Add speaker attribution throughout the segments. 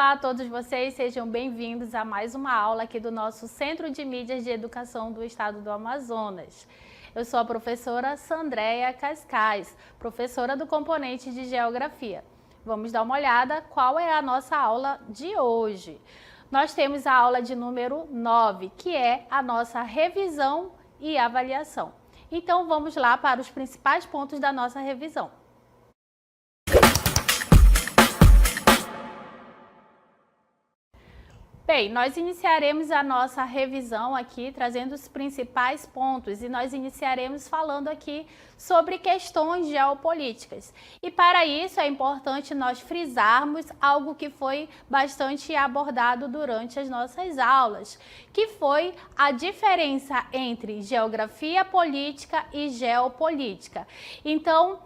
Speaker 1: Olá a todos vocês, sejam bem-vindos a mais uma aula aqui do nosso Centro de Mídias de Educação do Estado do Amazonas. Eu sou a professora Sandréia Cascais, professora do componente de Geografia. Vamos dar uma olhada qual é a nossa aula de hoje. Nós temos a aula de número 9, que é a nossa revisão e avaliação. Então vamos lá para os principais pontos da nossa revisão. Bem, nós iniciaremos a nossa revisão aqui, trazendo os principais pontos, e nós iniciaremos falando aqui sobre questões geopolíticas. E para isso é importante nós frisarmos algo que foi bastante abordado durante as nossas aulas, que foi a diferença entre geografia política e geopolítica. Então,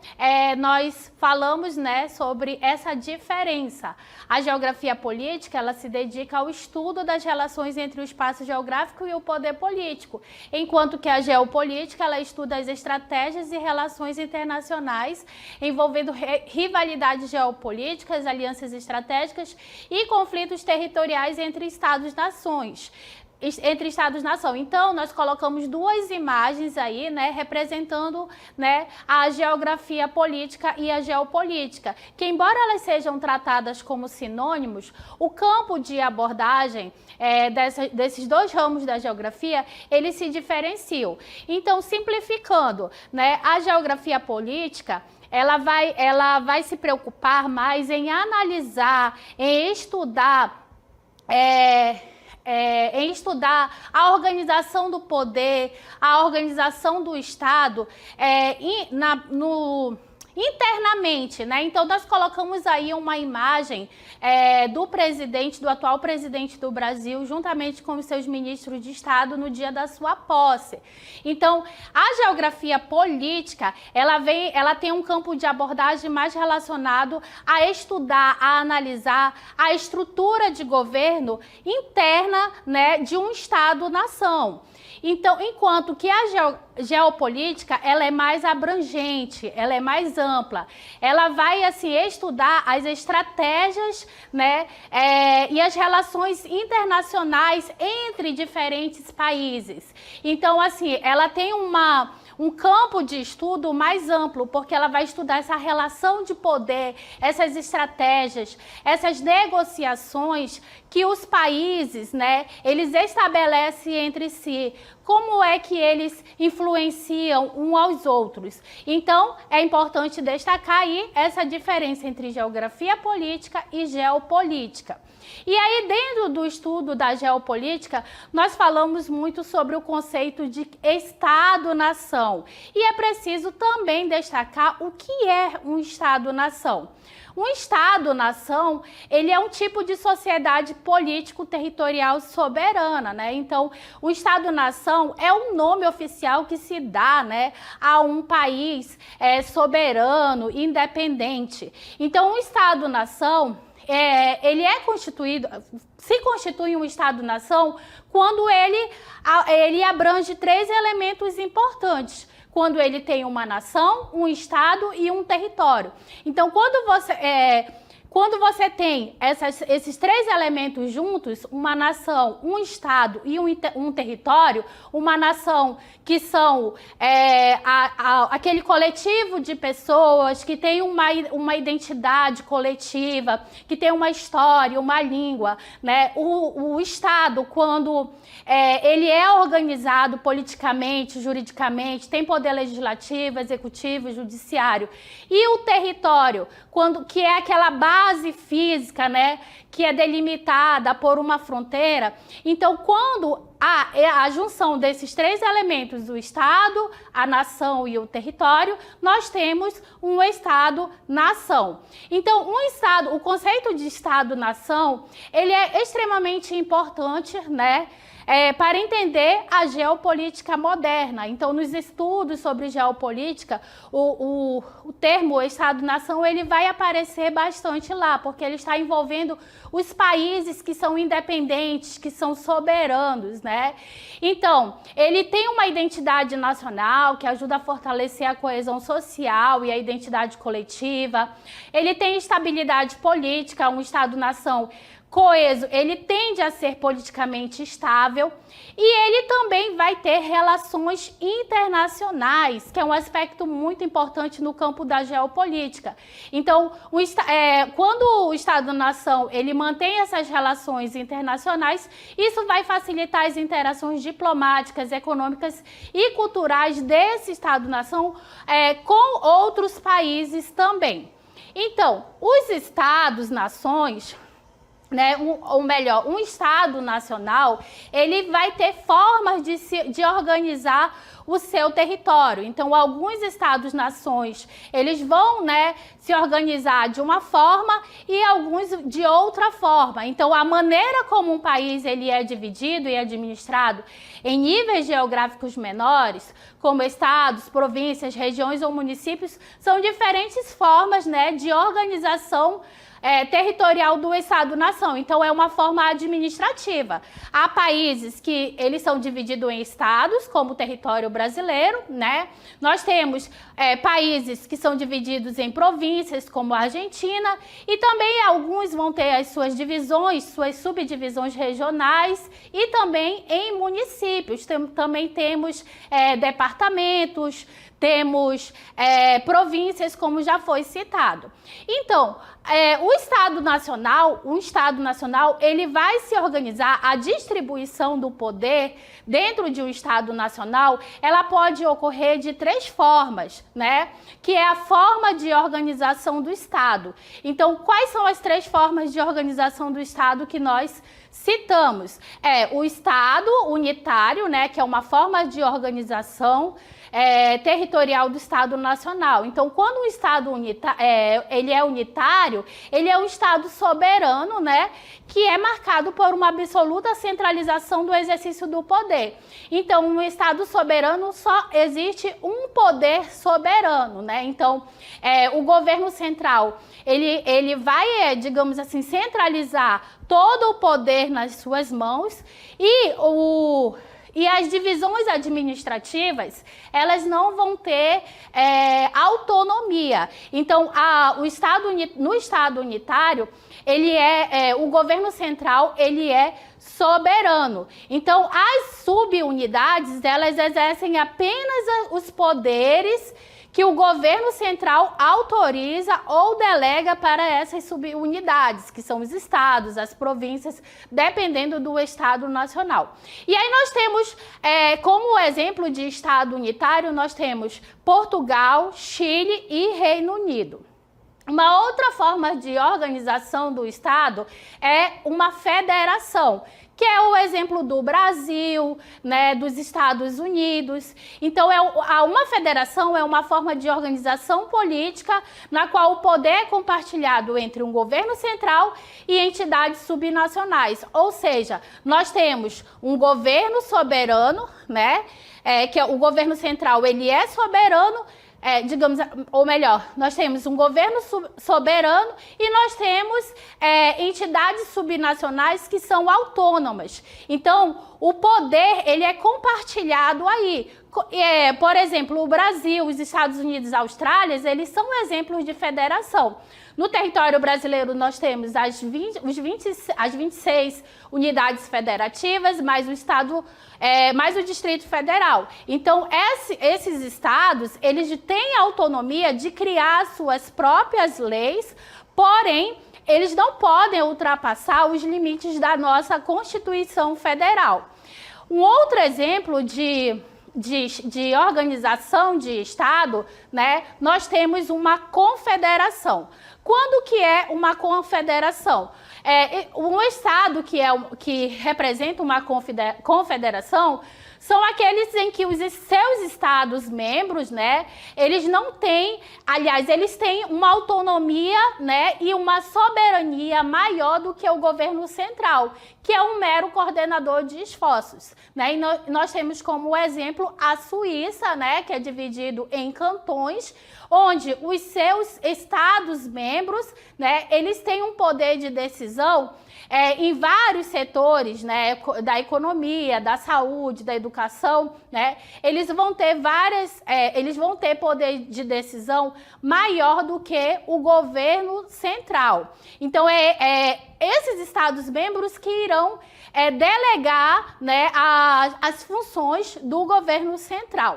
Speaker 1: nós falamos, sobre essa diferença. A geografia política, ela se dedica ao estudo das relações entre o espaço geográfico e o poder político, enquanto que a geopolítica, ela estuda as estratégias e relações internacionais envolvendo rivalidades geopolíticas, alianças estratégicas e conflitos territoriais entre Estados-nações. Então, nós colocamos duas imagens aí, representando, a geografia política e a geopolítica, que embora elas sejam tratadas como sinônimos, o campo de abordagem desses dois ramos da geografia, eles se diferenciam. Então, simplificando, a geografia política, ela vai se preocupar mais em analisar, em estudar, a organização do poder, a organização do Estado internamente, Então, nós colocamos aí uma imagem do atual presidente do Brasil, juntamente com os seus ministros de Estado no dia da sua posse. Então, a geografia política, ela tem um campo de abordagem mais relacionado a estudar, a analisar a estrutura de governo interna, de um Estado-nação. Então, enquanto que a geopolítica, ela é mais abrangente, ela é mais ampla. Ela vai, estudar as estratégias, e as relações internacionais entre diferentes países. Então, ela tem um campo de estudo mais amplo, porque ela vai estudar essa relação de poder, essas estratégias, essas negociações que os países, eles estabelecem entre si, como é que eles influenciam uns aos outros. Então, é importante destacar aí essa diferença entre geografia política e geopolítica. E aí, dentro do estudo da geopolítica, nós falamos muito sobre o conceito de Estado-nação. E é preciso também destacar o que é um Estado-nação. Um Estado-nação, ele é um tipo de sociedade político-territorial soberana, Então, o Estado-nação é um nome oficial que se dá, a um país soberano, independente. Então, um Estado-nação, ele se constitui um Estado-nação quando ele abrange três elementos importantes. Quando ele tem uma nação, um estado e um território. Então, quando você tem esses três elementos juntos, uma nação, um estado e um território, uma nação que são aquele coletivo de pessoas que tem uma identidade coletiva, que tem uma história, uma língua, O estado, quando ele é organizado politicamente, juridicamente, tem poder legislativo, executivo, judiciário. E o território, que é aquela base física, que é delimitada por uma fronteira. Então, quando a junção desses três elementos, o Estado, a nação e o território, nós temos um Estado-nação. Então, o conceito de Estado-nação, ele é extremamente importante, para entender a geopolítica moderna. Então, nos estudos sobre geopolítica, o termo Estado-nação, ele vai aparecer bastante lá, porque ele está envolvendo os países que são independentes, que são soberanos, Então, ele tem uma identidade nacional que ajuda a fortalecer a coesão social e a identidade coletiva. Ele tem estabilidade política, um Estado-nação coeso, ele tende a ser politicamente estável e ele também vai ter relações internacionais, que é um aspecto muito importante no campo da geopolítica. Então, quando o Estado-nação ele mantém essas relações internacionais, isso vai facilitar as interações diplomáticas, econômicas e culturais desse Estado-nação com outros países também. Então, os Estados-nações, né, um Estado nacional, ele vai ter formas de organizar o seu território. Então, alguns Estados-nações, eles vão, né, se organizar de uma forma e alguns de outra forma. Então, a maneira como um país ele é dividido e administrado em níveis geográficos menores, como estados, províncias, regiões ou municípios, são diferentes formas, né, de organização territorial do Estado-nação. Então, é uma forma administrativa. Há países que eles são divididos em estados, como o território brasileiro, né? Nós temos países que são divididos em províncias, como a Argentina, e também alguns vão ter as suas divisões, suas subdivisões regionais, e também em municípios. Também temos departamentos, temos províncias, como já foi citado. Então, um Estado nacional, ele vai se organizar, a distribuição do poder dentro de um Estado nacional, ela pode ocorrer de 3 formas, né? Que é a forma de organização do Estado. Então, quais são as 3 formas de organização do Estado que nós citamos? O Estado unitário, né? Que é uma forma de organização territorial do Estado nacional. Então, quando um Estado ele é unitário, ele é um Estado soberano, né, que é marcado por uma absoluta centralização do exercício do poder. Então, no Estado soberano só existe um poder soberano, né? Então, o governo central, ele vai, digamos assim, centralizar todo o poder nas suas mãos e as divisões administrativas, elas não vão ter autonomia. Então, no Estado unitário, o governo central, ele é soberano. Então, as subunidades, elas exercem apenas os poderes que o governo central autoriza ou delega para essas subunidades, que são os estados, as províncias, dependendo do Estado nacional. E aí nós temos, como exemplo de Estado unitário, nós temos Portugal, Chile e Reino Unido. Uma outra forma de organização do Estado é uma federação, que é o exemplo do Brasil, né, dos Estados Unidos. Então, uma federação é uma forma de organização política na qual o poder é compartilhado entre um governo central e entidades subnacionais. Ou seja, nós temos um governo soberano, né, que é o governo central, ele é soberano, digamos, ou melhor, nós temos um governo soberano e nós temos entidades subnacionais que são autônomas. Então, o poder, ele é compartilhado aí. Por exemplo, o Brasil, os Estados Unidos e a Austrália, eles são exemplos de federação. No território brasileiro, nós temos as 26 unidades federativas, mais mais o Distrito Federal. Então, esses estados, eles têm autonomia de criar suas próprias leis, porém, eles não podem ultrapassar os limites da nossa Constituição Federal. Um outro exemplo de organização de Estado, né, nós temos uma confederação. Quando que é uma confederação? Um Estado que representa uma confederação são aqueles em que os seus Estados membros, né, eles não têm, aliás, eles têm uma autonomia, né, e uma soberania maior do que o governo central, que é um mero coordenador de esforços, né? E nós temos como exemplo a Suíça, né, que é dividido em cantões, onde os seus Estados membros membros, né, eles têm um poder de decisão em vários setores, né, da economia, da saúde, da educação, né, eles vão ter poder de decisão maior do que o governo central. Então, esses Estados-membros que irão delegar, né, as funções do governo central.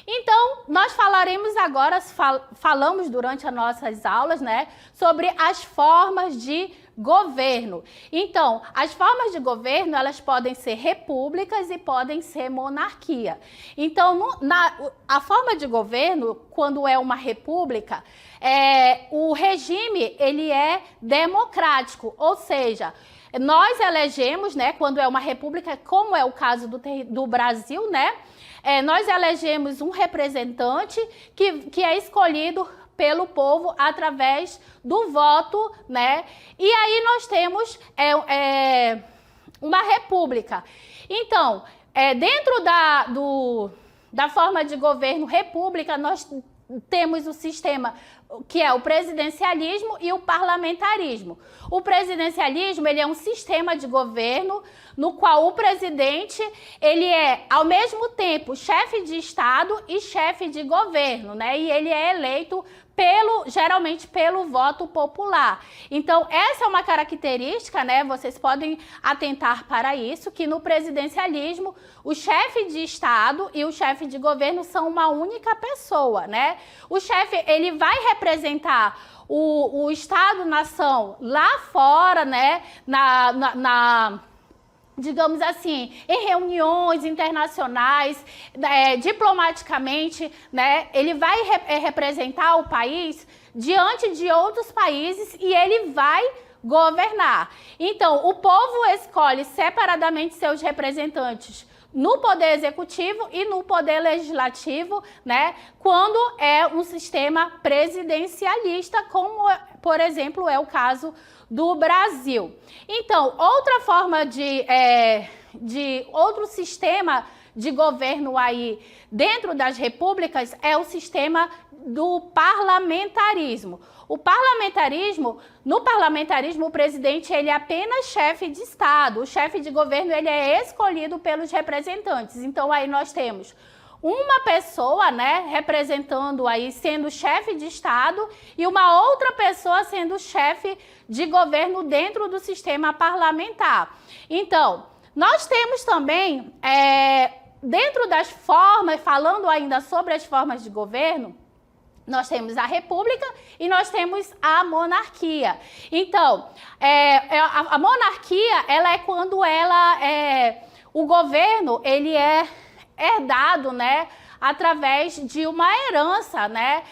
Speaker 1: Então, nós falaremos agora, falamos durante as nossas aulas, né, sobre as formas de governo. Então, as formas de governo, elas podem ser repúblicas e podem ser monarquia. Então, a forma de governo, quando é uma república, o regime, ele é democrático, ou seja, nós elegemos, né, quando é uma república, como é o caso do Brasil, né, nós elegemos um representante que é escolhido pelo povo através do voto, né? E aí nós temos uma república. Então, dentro da forma de governo república, nós temos o sistema que é o presidencialismo e o parlamentarismo. O presidencialismo, ele é um sistema de governo no qual o presidente, ele é, ao mesmo tempo, chefe de Estado e chefe de governo, né? E ele é eleito geralmente pelo voto popular. Então, essa é uma característica, né? Vocês podem atentar para isso, que no presidencialismo, o chefe de Estado e o chefe de governo são uma única pessoa, né? O chefe, ele vai representar o Estado-nação lá fora, né? Digamos assim, em reuniões internacionais, diplomaticamente, né, ele vai representar o país diante de outros países e ele vai governar. Então, o povo escolhe separadamente seus representantes no poder executivo e no poder legislativo, né, quando é um sistema presidencialista, como, por exemplo, é o caso do Brasil. Então, outra forma outro sistema de governo aí dentro das repúblicas é o sistema do parlamentarismo. No parlamentarismo, o presidente, ele é apenas chefe de Estado. O chefe de governo, ele é escolhido pelos representantes. Então, aí nós temos uma pessoa, né, representando aí, sendo chefe de Estado, e uma outra pessoa sendo chefe de governo dentro do sistema parlamentar. Então, nós temos também, dentro das formas, falando ainda sobre as formas de governo, nós temos a república e nós temos a monarquia. Então, a monarquia, ela é quando o governo, ele é herdado, né, através de uma herança, né,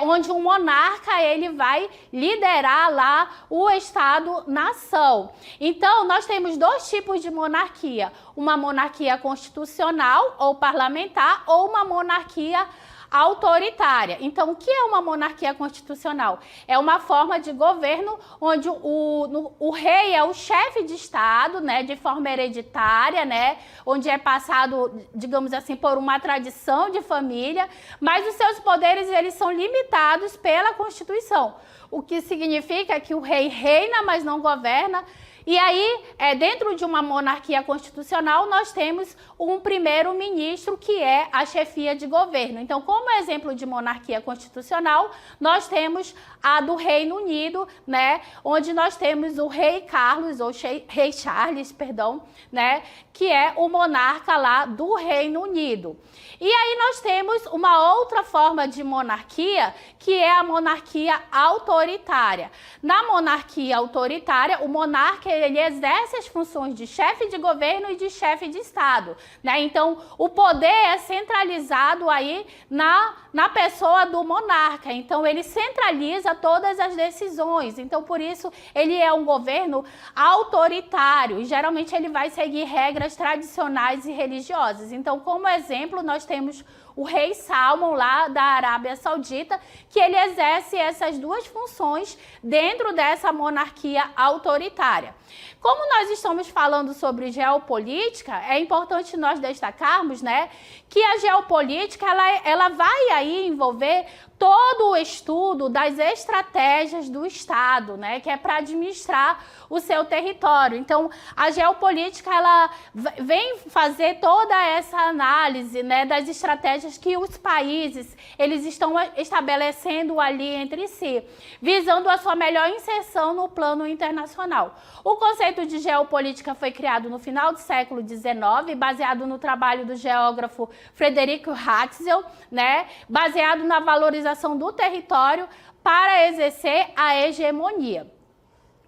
Speaker 1: onde um monarca, ele vai liderar lá o Estado-nação. Então, nós temos dois tipos de monarquia, uma monarquia constitucional ou parlamentar ou uma monarquia autoritária. Então, o que é uma monarquia constitucional? É uma forma de governo onde o rei é o chefe de Estado, né, de forma hereditária, né, onde é passado, digamos assim, por uma tradição de família, mas os seus poderes, eles são limitados pela Constituição, o que significa que o rei reina, mas não governa. E aí, dentro de uma monarquia constitucional, nós temos um primeiro-ministro, que é a chefia de governo. Então, como exemplo de monarquia constitucional, nós temos a do Reino Unido, né, onde nós temos o rei Carlos, ou rei Charles, perdão, né, que é o monarca lá do Reino Unido. E aí nós temos uma outra forma de monarquia, que é a monarquia autoritária. Na monarquia autoritária, o monarca, ele exerce as funções de chefe de governo e de chefe de Estado, né? Então, o poder é centralizado aí na pessoa do monarca. Então, ele centraliza todas as decisões. Então, por isso, ele é um governo autoritário e, geralmente, ele vai seguir regras tradicionais e religiosas. Então, como exemplo, nós temos o rei Salmão, lá da Arábia Saudita, que ele exerce essas duas funções dentro dessa monarquia autoritária. Como nós estamos falando sobre geopolítica, é importante nós destacarmos, né, que a geopolítica ela vai aí envolver todo o estudo das estratégias do Estado, né, que é para administrar o seu território. Então, a geopolítica ela vem fazer toda essa análise, né, das estratégias que os países eles estão estabelecendo ali entre si, visando a sua melhor inserção no plano internacional. O conceito de geopolítica foi criado no final do século XIX, baseado no trabalho do geógrafo Frederico Hatzel, né, baseado na valorização do território para exercer a hegemonia.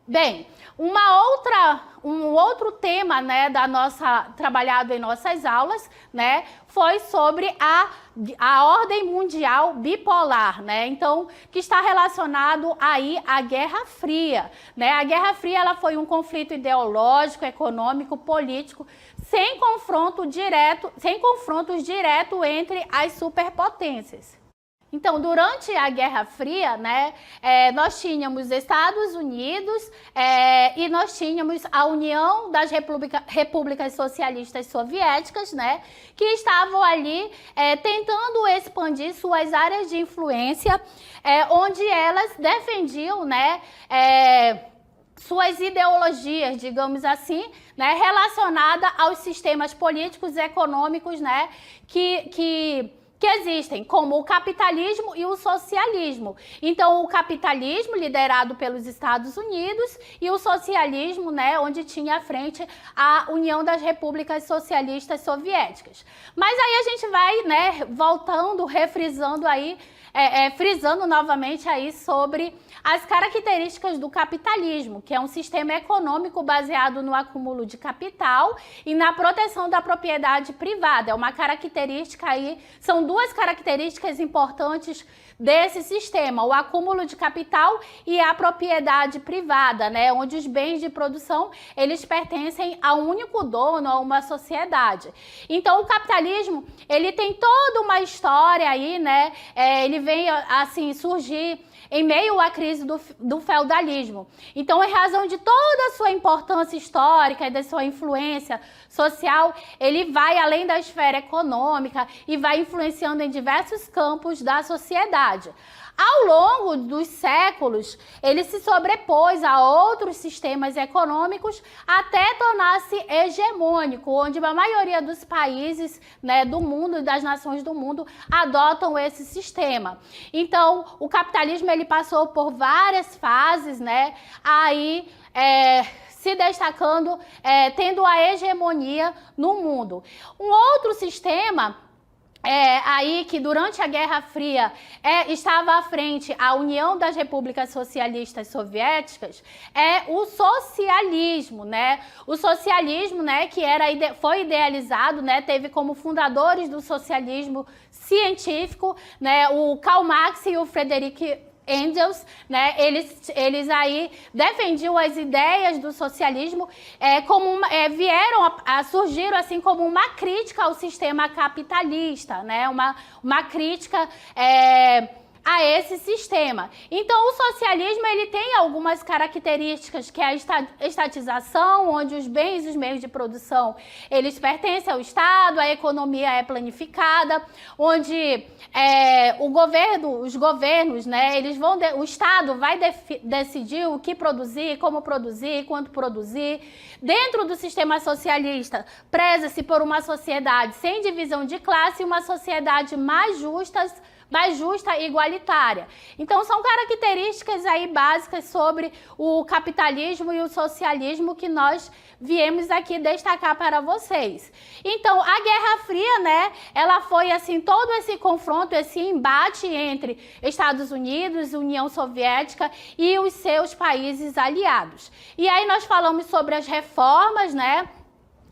Speaker 1: Bem, um outro tema, né, trabalhado em nossas aulas, né, foi sobre a ordem mundial bipolar, né, então, que está relacionado aí à Guerra Fria, né, a Guerra Fria, ela foi um conflito ideológico, econômico, político, sem confrontos direto entre as superpotências. Então, durante a Guerra Fria, né, nós tínhamos Estados Unidos e nós tínhamos a União das Repúblicas Socialistas Soviéticas, né, que estavam ali tentando expandir suas áreas de influência, onde elas defendiam, né, suas ideologias, digamos assim, né, relacionada aos sistemas políticos e econômicos, né, que existem, como o capitalismo e o socialismo. Então, o capitalismo liderado pelos Estados Unidos e o socialismo, né, onde tinha à frente a União das Repúblicas Socialistas Soviéticas. Mas aí a gente vai, né, voltando, refrisando aí, frisando novamente aí sobre as características do capitalismo, que é um sistema econômico baseado no acúmulo de capital e na proteção da propriedade privada. É uma característica aí, são duas características importantes desse sistema, o acúmulo de capital e a propriedade privada, né, onde os bens de produção, eles pertencem a um único dono, a uma sociedade. Então, o capitalismo, ele tem toda uma história aí, né, ele vem, assim, surgir em meio à crise do feudalismo. Então, em razão de toda a sua importância histórica e da sua influência social, ele vai além da esfera econômica e vai influenciando em diversos campos da sociedade. Ao longo dos séculos, ele se sobrepôs a outros sistemas econômicos até tornar-se hegemônico, onde a maioria dos países, né, do mundo e das nações do mundo adotam esse sistema. Então, o capitalismo ele passou por várias fases, né, aí se destacando, tendo a hegemonia no mundo. Um outro sistema aí que durante a Guerra Fria estava à frente a União das Repúblicas Socialistas Soviéticas, o socialismo, né? O socialismo, né, que foi idealizado, né, teve como fundadores do socialismo científico, né, o Karl Marx e o Friedrich Engels, né, eles aí defendiam as ideias do socialismo, vieram a surgir assim como uma crítica ao sistema capitalista, né, uma crítica a esse sistema. Então, o socialismo ele tem algumas características, que é a estatização, onde os bens e os meios de produção eles pertencem ao Estado, a economia é planificada, onde os governos, né, o Estado vai decidir o que produzir, como produzir, quanto produzir. Dentro do sistema socialista, preza-se por uma sociedade sem divisão de classe e uma sociedade mais justa e igualitária. Então, são características aí básicas sobre o capitalismo e o socialismo que nós viemos aqui destacar para vocês. Então, a Guerra Fria, né, ela foi assim, todo esse confronto, esse embate entre Estados Unidos, União Soviética e os seus países aliados. E aí nós falamos sobre as reformas, né,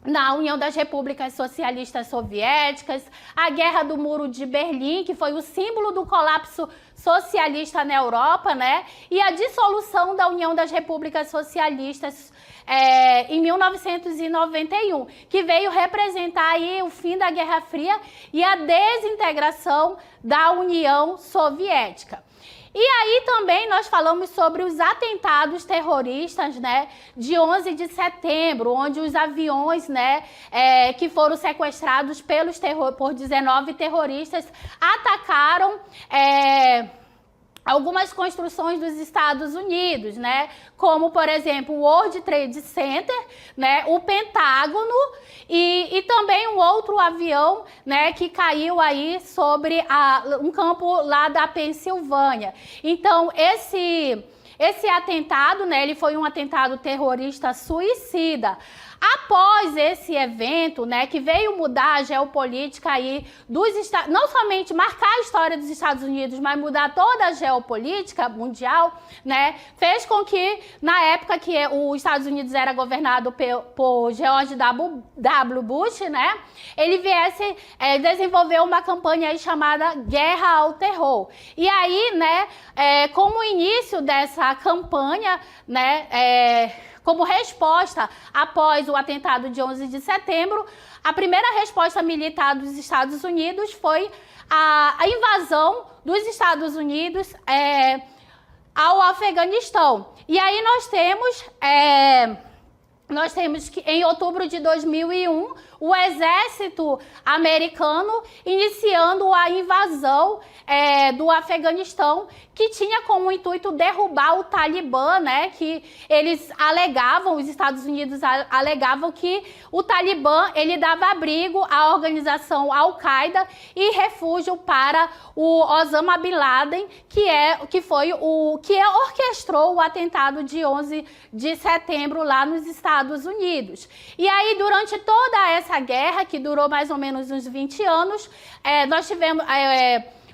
Speaker 1: na União das Repúblicas Socialistas Soviéticas, a Guerra do Muro de Berlim, que foi o símbolo do colapso socialista na Europa, né? E a dissolução da União das Repúblicas Socialistas em 1991, que veio representar aí o fim da Guerra Fria e a desintegração da União Soviética. E aí também nós falamos sobre os atentados terroristas, né, de 11 de setembro, onde os aviões, né, que foram sequestrados por 19 terroristas atacaram algumas construções dos Estados Unidos, né? Como, por exemplo, o World Trade Center, né? O Pentágono e também um outro avião, né? Que caiu aí sobre um campo lá da Pensilvânia. Então, esse atentado, né? Ele foi um atentado terrorista suicida. Após esse evento, né, que veio mudar a geopolítica aí dos Estados, não somente marcar a história dos Estados Unidos, mas mudar toda a geopolítica mundial, né, fez com que na época que os Estados Unidos era governado por George W. Bush, né, ele viesse desenvolver uma campanha aí chamada Guerra ao Terror. E aí, né, como início dessa campanha, né, como resposta após o atentado de 11 de setembro, a primeira resposta militar dos Estados Unidos foi a invasão dos Estados Unidos ao Afeganistão. E aí nós temos que em outubro de 2001, o exército americano iniciando a invasão do Afeganistão, que tinha como intuito derrubar o Talibã, né? Que eles alegavam, os Estados Unidos alegavam que o Talibã ele dava abrigo à organização Al-Qaeda e refúgio para o Osama Bin Laden, que orquestrou o atentado de 11 de setembro lá nos Estados Unidos. E aí, durante toda essa guerra, que durou mais ou menos uns 20 anos, nós tivemos...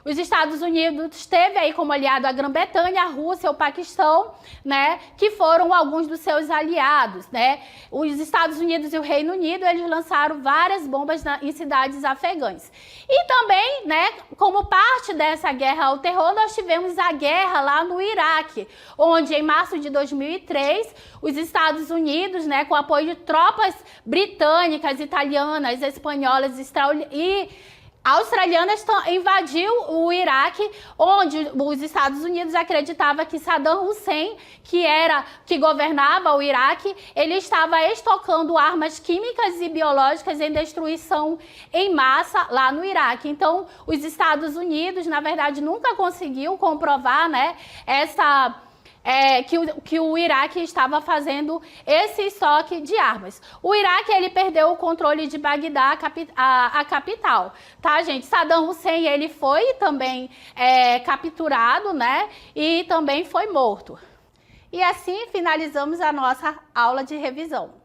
Speaker 1: os Estados Unidos teve aí como aliado a Grã-Bretanha, a Rússia, o Paquistão, né, que foram alguns dos seus aliados, né? Os Estados Unidos e o Reino Unido, eles lançaram várias bombas em cidades afegãs. E também, né, como parte dessa guerra ao terror, nós tivemos a guerra lá no Iraque, onde em março de 2003, os Estados Unidos, né, com apoio de tropas britânicas, italianas, espanholas e australianas invadiu o Iraque, onde os Estados Unidos acreditavam que Saddam Hussein, que governava o Iraque, ele estava estocando armas químicas e biológicas em destruição em massa lá no Iraque. Então, os Estados Unidos, na verdade, nunca conseguiu comprovar, né, que o Iraque estava fazendo esse estoque de armas. O Iraque, ele perdeu o controle de Bagdá, a capital, tá, gente? Saddam Hussein, ele foi também capturado, né, e também foi morto. E assim finalizamos a nossa aula de revisão.